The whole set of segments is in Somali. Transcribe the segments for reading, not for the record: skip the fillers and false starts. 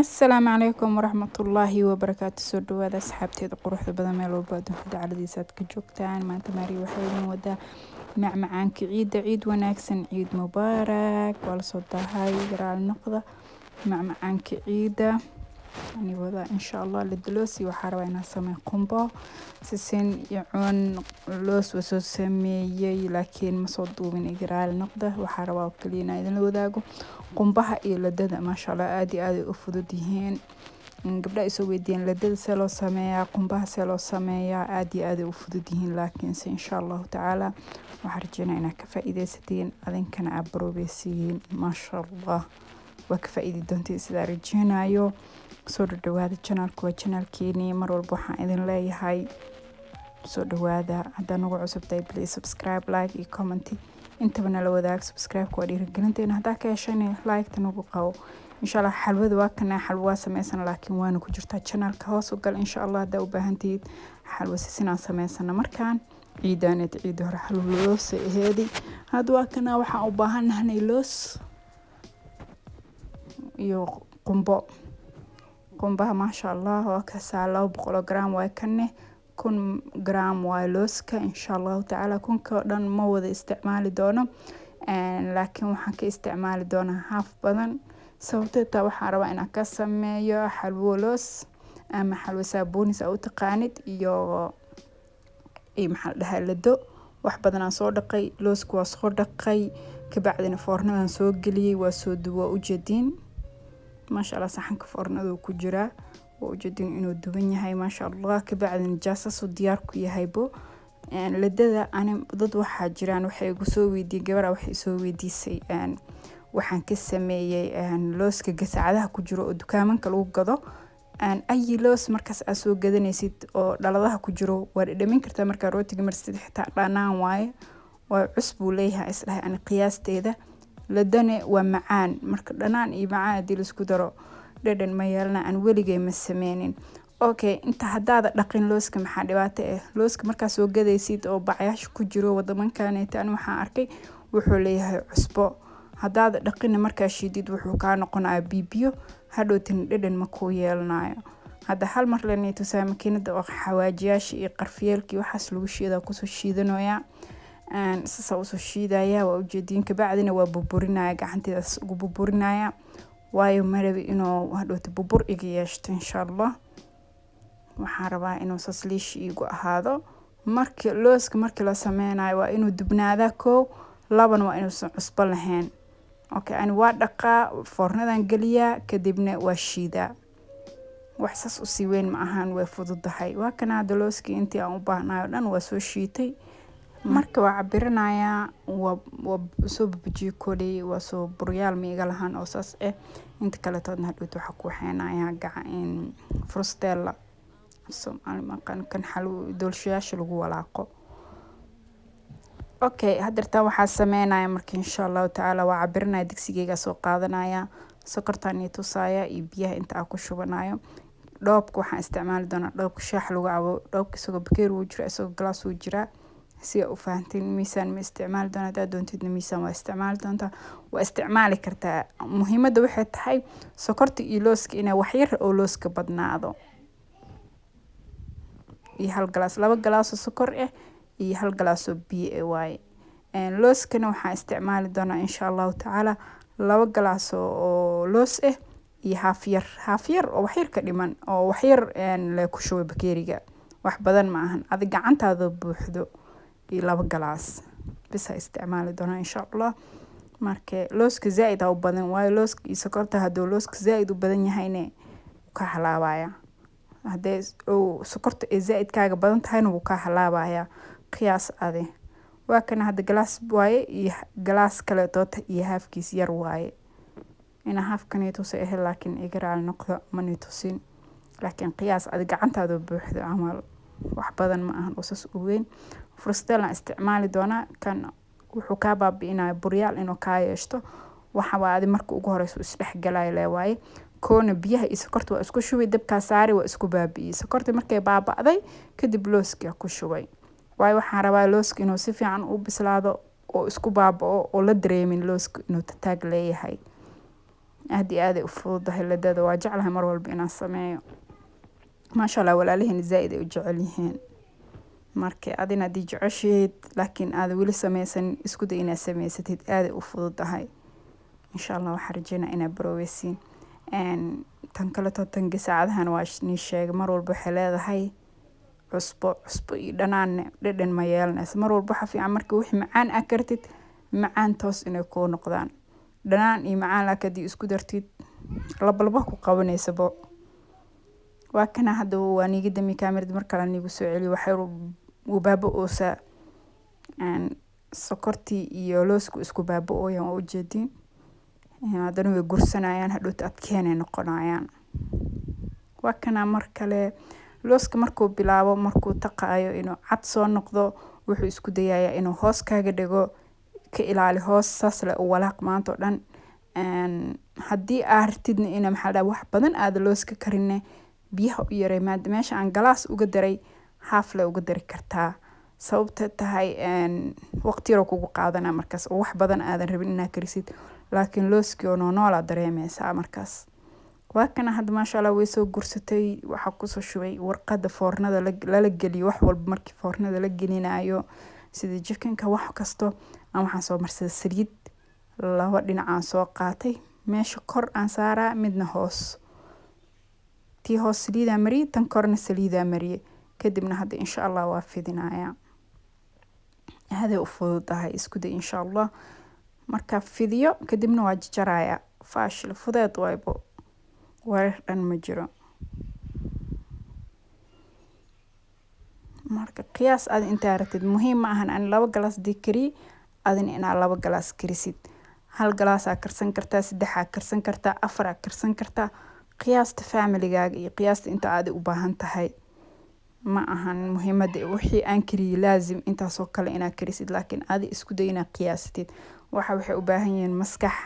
السلام عليكم ورحمة الله وبركاته. soo dhawaada asxaabteeda quruxda badan meel walba adduunka dacaladiisa aad ka joogtaan. maanta maari waxay idin wadaa macmacaanka ciid wanaagsan, ciid mubaarak. waa la soo dahay garaal noqda macmacaanka ciida ani wada insha Allah la diloosi. waxaa rabaa inaan sameeyo qumbo sisin iyo cun loos soo sameeyay laakiin ma soo duubin garaal noqda. waxaa rabaa oo kaliya inaan idin la wadaago qumbaha iyo ladada. maasha Allah aad iyo aad ay u fudud yihiin. gabdhaha isoo weydiin ladada see loo sameeyaa, qumbaha see loo sameeyaa, aad iyo aad ay u fudud yihiin. laakiin se insha Allah tacaala waxaan rajeynayaa inaad ka faa'iidaysatiin adinkana aad baroobaysiin. maasha Allah waa ka faa'iidi doontiin sidaa rajeynayo. soo dhawaada channelku waa channelkeeni. mar walba waxaan idin leeyahay soo dhawaada. haddaa nagu cusub tahay please subscribe, like iyo comment intaba nala wadaag. subscribe waa dhiirigelinteena. haddaa ka heshayna like ta nagu qabo. insha Allah xalwada waa kana xalwa sameysana laakiin waana ku jirtaa channelka hoos u gal insha Allah haddaa u baahan tihiin xalwa sisinaan sameysana markaan ciidaaneed ciid hore xalwa loos aheedi. hadda waa kana waxaan u baahanahay loos iyo qumbaha maasha Allah waa ka saa 200 gram waa kanne 1 gram waa looska insha Allah tacaala. kunka dhan ma wada isticmaali doono laakiin waxaan ka isticmaali doonaa half badan sababtoo ah waxaan rabaa inaan ka sameeyo xalwo loos ama xalwo saabuunis u taqaanid iyo maxaa dhahay lado. wax badan aan soo dhaqay looska waa soo dhaqay ka bacdina foornadan soo galiyay waa soo duwa u jeedin. maasha Allah saxanka foornada ku jira oo ujeedin inuu duwan yahay maasha Allah. ka bacdina jaasas diyaar ku yahay bo ladada. ani dad waxaa jiraan waxay igu soo weydiiyay gabar waxay soo weydiisay waxaan ka sameeyay looska gasacadaha ku jiro oo dukaamanka lagu gado ay loos markaas aad soo gadanaysid oo dhaladaha ku jiro waa dhadhamin kartaa marka rootiga marsid xitaa dhanaan waaye waa cusub leeyahay islahay ani qiyaasteeda. ladane waa macaan marka dhanaan iyo macaan hadii la isku daro dhadhan ma yeelana. aan weligay ma sameynin. okay inta hadaada dhaqin looska maxaa dhibaato ah looska markaa soo gadaysid oo bacyaasha ku jiro wadamankaneeta ani waxaan arkay wuxuu leeyahay cusbo. hadaada dhaqina markaa shiidid wuxuu ka noqonayaa bibiyo hadhowtin dhadhan ma ku yeelanayo. hadda hal mar la neeto makiinada oo xawaajiyaasha iyo qarfiyeelkii waxaas lagu shiidaa kusoo shiidanayaa sasa usoo shiidaya waa ujeedin. ka bacdina waa burburinaya gacanteedas ugu burburinaya waayo marabi inuu hadhowti burbur iga yeeshto insha Allah. waxaan rabaa inuu sasliish igu ahaado. looska markii la sameynayo waa inuu dubnaada koow laban waa inuusan cusbo lahayn. okay ani waa dhaqaa foornadan galiya kadibna waa shiida. wax saas u sii weyn ma ahan way fududahay. waa kana hadda looskii intii aan u baahnayo dhan waa soo shiitay. marka waa cabiranayaa waa soo bujiyo koley waa soo buryaal miiga lahaan oo saas inta kale toodna hadhowt waxa ku waxeenayaa gacan frustella Soomaali maqan kan xalwo doolshayaasha lagu walaaqo. okay hadartan waxaa sameynaya marka insha Allah tacaala waa cabiranaya digsigeyga soo qaadanaya sokortaan iyo tusaaya iyo biyaha inta aan ku shubanayo. dhoobka waxaan isticmaali doonaa dhoobka shaax lagu cabo. dhoobka isagoo bakeeri uu jira isagoo glass uu jira si aad u fahantiin. miisaan ma isticmaali doonaa haddaad doontidna miisaan waa isticmaali doontaa waa isticmaali kartaa. muhiimadda waxay tahay sokorta iyo looska inay wax yar oo looska badnaado iyo hal glass 2 glass oo sokor iyo hal glass oo biyo waaye. looskana waxaan isticmaali doonaa insha Allah tacaala 2 glass oo loos iyo half yar oo wax yar ka dhiman oo wax yar la ku shubay bakeeriga. wax badan ma ahan adi gacantaada buuxdo iyo 2 glass bisa isticmaali doonaa insha Allah. marka looska zaid u badan waayo looska iyo sokorta haduu looska zaid u badan yahayna ka halaabaya. hadee sokorta zaid kaaga badan tahayna wuu ka halaabaya qiyaas ade. waa kana hadda glass waaye iyo glass kale toota iyo halfkiis yar waaye. ina halfkaneeto soo laakiin igaraal noqdo ma nitusin laakiin qiyaas adi gacantaada buuxdo amal wax badan ma ahan oo saas u weyn. frustella isticmaali doona kan wuxuu ka baabi'inaa buryaal inuu ka yeeshto. waxa waa adi marka ugu horeyso isdhex galay leeyahay koona biyaha iyo sokorta waa isku shubay dabka saari waa isku baabi'iyay. sokorta markay baaba'day kadib looska ku shubay waayo waxaan rabaa looska inuu si fiican u bislaado oo isku baaba'o oo la dareemin looska inuu taag leeyahay. aad iyo aad ay u fududahay ladada waa jeclahay mar walba inaan sameeyo maasha Allah walaaliheen zaaid ay u jecel yihiin markii adina hadii jecesheed laakiin aad weli sameysan isku day inaad sameysatid aad ay u fududahay insha Allah waxaan rajeynaa inaad baroweysiin tan kale tan saacadahan waa ni sheegay mar walba waxay leedahay cusbo iyo dhanaan dhadhan ma yeelanayso mar walba waxa fiican markii wixii macaan aad kartid macaan toos inay ku noqdaan dhanaan iyo macaan laakiin isku dartid laba ku qabanayso waa kana hadda waa niga dami kaamirada mar kale nigu soo celiyo waxay u baaba'oosa sokortii iyo loosku isku baaba'ooyaan oo jeedin haddana way gursanayaan hadhowta adkeenay noqonayaan waa kana mar kale looska markuu bilaabo markuu taqaayo inuu cad soo noqdo wuxuu isku dayayaa inuu hoos kaaga dhigo ka ilaali hoos saas leh u walaaq maanta oo dhan haddii aad rabtidna ina maxaa wax badan aad looska karinne biyaha u yaray meesha aan galaas uga daray haaf le uga dari kartaa sababta tahay waqti yar kugu qaadana markaas oo wax badan aadan rabin inaad karisid laakiin looski oo noola dareemaysaa markaas waa kana hadda maasha Allah way soo gursatay waxa ku soo shubay warqada foornada la geliyo wax walba markii foornada la gelinayo sida jikinka wax kasto aan waxaan soo marsaday saliid laba dhinac aan soo qaatay meesha kor aan saaraa midna hoos tii hoos saliida mariye tan korna saliida mariye kadibna hadda insha Allah waa fidinaya hada u fududahay isku day insha Allah marka fidiyo kadibna waa jaraya faashil fudeed waybo wareer dhan ma jiro marka qiyaas aad inta ratid muhiim ma ahan aan 2 galaas dikri adina ina 2 galaas karisid 1 galaas aad karsan kartaa 3 aad karsan kartaa 4 aad karsan kartaa qiyaasta family-gaaga iyo qiyaasta inta aad u baahan tahay ma ahan muhiimada wixii aan kariyo laazim intaas oo kale inaad karisid laakiin aad isku day inaad qiyaastid waxay u baahan yihiin maskax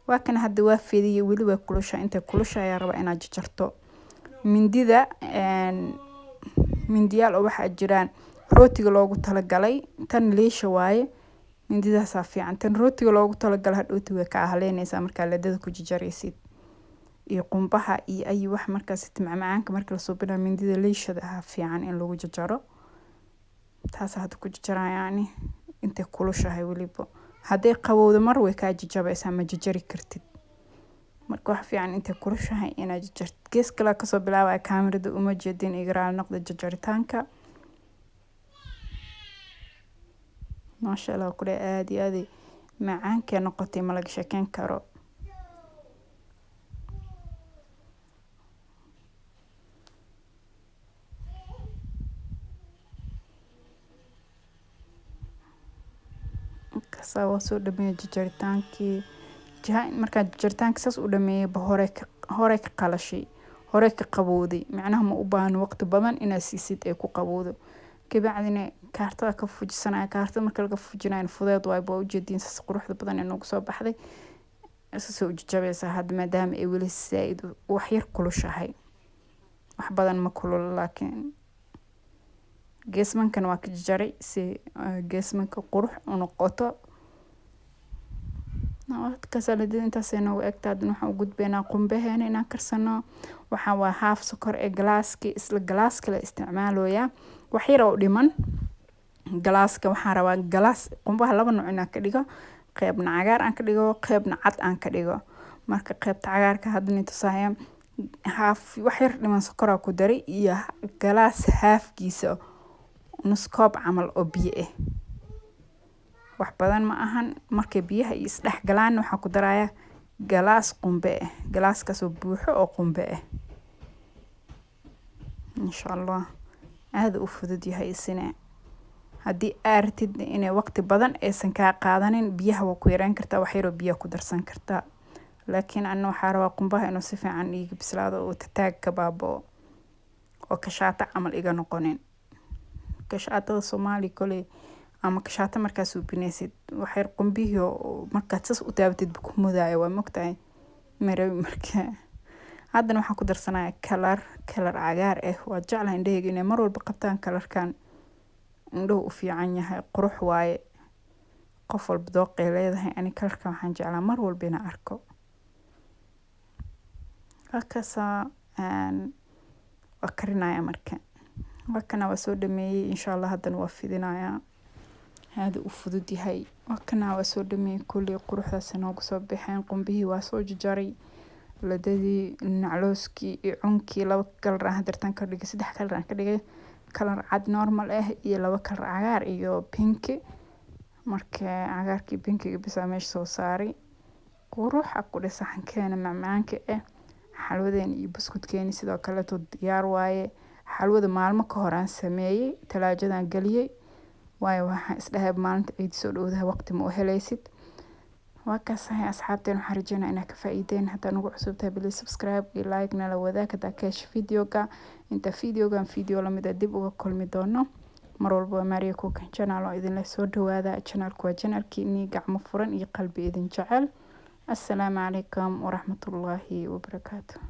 waa kan hadda waa fidiye weli waa kulusha inta kulusha ayaa raba inaad jarto mindida mindiyaal oo waxa jiraan rootiga loogu talagalay tan leesha waaye mindidaas fiican tan rootiga loogu talagalay hadhowti way ka ahleynaysaa marka ladada ku jaraysid iyo qumbaha iyo ay wax markaas macmacaanka marka la soo bina mindida leeshada fiican in lagu jaro taas hadda ku jarayaan inta kulushahay waliba haday qabowdo mar way ka jajabaysaa ma jari kartid marka wax fiican inta kulushahay inaad jarto gees kale ka soo bilaabay kaamirada uma jeedin igraal noqdo jaritaanka maasha Allah ku aad iyo aad macaanka noqotay ma laga sheekan karo kasoo soo dhameeyay jaritaankii marka jaritaanka saas u dhameeyay hore ka qalashay hore ka qabowday macnaha ma u baahan waqti badan inaad siisid ay ku qabowdo kabacdina kaartada ka fujisanaya kaartada marka laga fujinayo fudeed way boo jeedin saas quruxda badan inuu soo baxday soo jabaysa had maadaama ay weli saaid wax yar kulushahay wax badan ma kulul laakiin geesmankan waa ka jaray si geesmanka qurux u noqoto ka saladin intaas inuu egtaadna waxa u gudbeena qumbaheena inaan karsano waxa waa half sokor ee galaaski isla galaaska la isticmaalooya wax yar oo dhiman galaaska waxa rabaa galaas qumbaha laba nooc inaan ka dhigo qaybna cagaar aan ka dhigo qaybna cad aan ka dhigo marka qaybta cagaarka hadna tusaayo half wax yar dhiman sokor ku daray iyo galaas halfkiisa nus koob camal oo biyo ah wax badan ma ahan markay biyaha is dhex galaan waxa ku daraya galaas qumbe ah galaaskaas oo buuxo oo qumbe ah insha Allah aad u fudud yahay isina hadii aartid inay waqti badan aysan ka qaadanin biyaha waa ku yaraan kartaa wax yar oo biyo ku darsan kartaa laakiin anna waxa rabaa qumbaha inuu si fiican iga bislaado oo tataag ka baabo oo ka shaata camal iga noqonin ka shaatada Soomaali kale ama ka shaata markaas uu binaysid wax yar qumbiyo markaad sas u taabatid ku mudaayo waa mogtahay maray markaa haddana waxa ku darsanaya kalar cagaar ah waa jeclahay indhahayga inay mar walba qabtaan kalarkan indhuhu u fiican yahay qurux waaye qof walba dooqay leedahay ani kalarkan waxaan jeclaa mar walba inaan arko Halkaasa waa karinaya marka. Wakana waa soo dhameeyay insha Allah haddana waa fidinaya. Hada u fudud yahay. Wakana waa soo dhameeyay kulli quruxdaas noogu soo baxeen qumbihii waa soo jaray. Ladadii naclooski iyo cunkii laba kalar ah dartan ka dhigay 3 kalar ka dhigay kalar cad normal ah iyo laba kalar cagaar iyo pink marka cagaarkii pinkiga bisa meesh soo saaray quruxa ku saxankeena macmaanka ah xalwadeen iyo buskudkeeni sidoo kale diyaar waaye xalwada maalmo ka hor aan sameeyay talaajadan galiyay waayo waxa isdhahay maalinta ciid soo dhowdahay waqti ma u helaysid waa ka sahay asxaabteen waxaan rajaynayaa inaad ka faa'iideen haddii nagu cusub tahay please subscribe iyo like nala wadaag hadaa ka hesho videoga inta video la mid ah dib uga kulmi doono mar walba Maria Cooking channel oo idin la soo dhawaada channelku waa channelkiini gacmo furan iyo qalbi idin jecel assalaamu calaykum waraxmatullaahi wabarakaatuh